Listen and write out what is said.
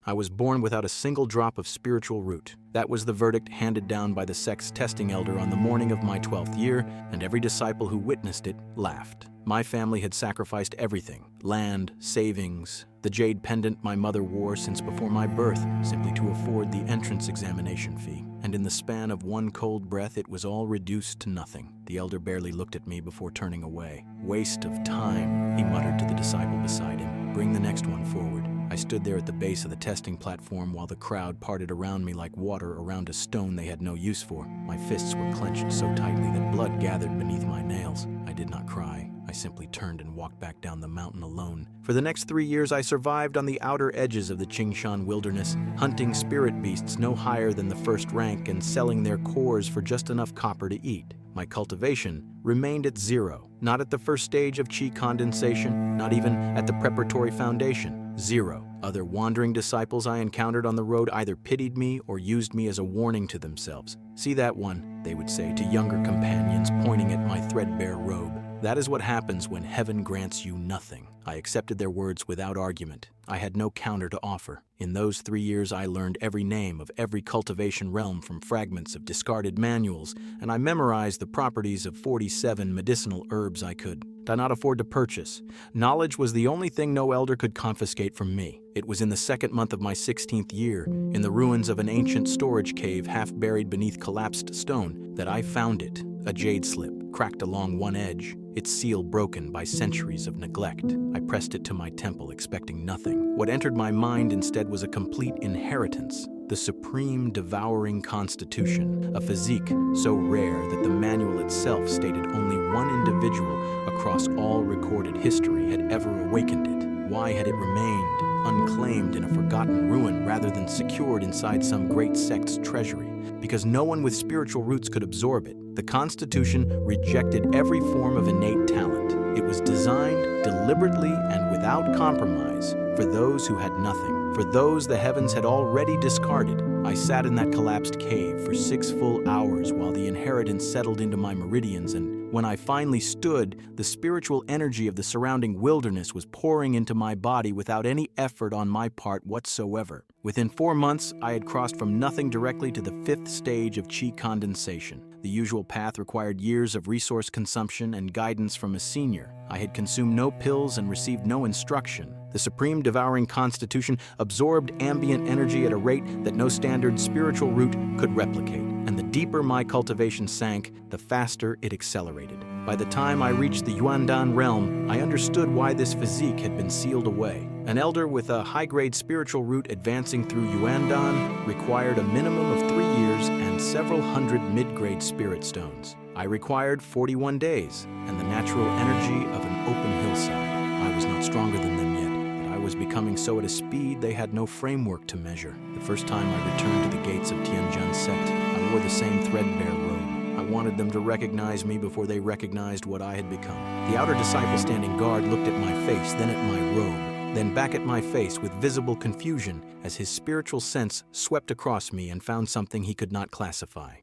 I was born without a single drop of spiritual root. That was the verdict handed down by the sect's testing elder on the morning of my 12th year, and every disciple who witnessed it laughed. My family had sacrificed everything: land, savings, the jade pendant my mother wore since before my birth, simply to afford the entrance examination fee. And in the span of one cold breath, it was all reduced to nothing. The elder barely looked at me before turning away. "Waste of time," he muttered to the disciple beside him. "Bring the next one forward." I stood there at the base of the testing platform while the crowd parted around me like water around a stone they had no use for. My fists were clenched so tightly that blood gathered beneath my nails. I did not cry. I simply turned and walked back down the mountain alone. For the next 3 years, I survived on the outer edges of the Qingshan wilderness, hunting spirit beasts no higher than the first rank and selling their cores for just enough copper to eat. My cultivation remained at 0, not at the first stage of qi condensation, not even at the preparatory foundation. 0. Other wandering disciples I encountered on the road either pitied me or used me as a warning to themselves. "See that one," they would say to younger companions, pointing at my threadbare robe. "That is what happens when heaven grants you nothing." I accepted their words without argument. I had no counter to offer. In those 3 years, I learned every name of every cultivation realm from fragments of discarded manuals, and I memorized the properties of 47 medicinal herbs I could not afford to purchase. Knowledge was the only thing no elder could confiscate from me. It was in the second month of my 16th year, in the ruins of an ancient storage cave half buried beneath collapsed stone, that I found it, a jade slip, cracked along one edge, its seal broken by centuries of neglect. I pressed it to my temple, expecting nothing. What entered my mind instead was a complete inheritance. The Supreme Devouring Constitution, a physique so rare that the manual itself stated only one individual across all recorded history had ever awakened it. Why had it remained unclaimed in a forgotten ruin rather than secured inside some great sect's treasury? Because no one with spiritual roots could absorb it. The Constitution rejected every form of innate talent. It was designed deliberately and without compromise for those who had nothing, for those the heavens had already discarded. I sat in that collapsed cave for 6 full hours while the inheritance settled into my meridians, and when I finally stood, the spiritual energy of the surrounding wilderness was pouring into my body without any effort on my part whatsoever. Within 4 months, I had crossed from nothing directly to the 5th stage of qi condensation. The usual path required years of resource consumption and guidance from a senior. I had consumed no pills and received no instruction. The Supreme Devouring Constitution absorbed ambient energy at a rate that no standard spiritual root could replicate, and the deeper my cultivation sank, the faster it accelerated. By the time I reached the Yuandan realm, I understood why this physique had been sealed away. An elder with a high-grade spiritual root advancing through Yuandan required a minimum of 3 years and several hundred mid-grade spirit stones. I required 41 days and the natural energy of an open hillside. I was not stronger than them yet, but I was becoming so at a speed they had no framework to measure. The first time I returned to the gates of Tianjin Sect, I wore the same threadbare robe. I wanted them to recognize me before they recognized what I had become. The outer disciple standing guard looked at my face, then at my robe, then back at my face with visible confusion as his spiritual sense swept across me and found something he could not classify.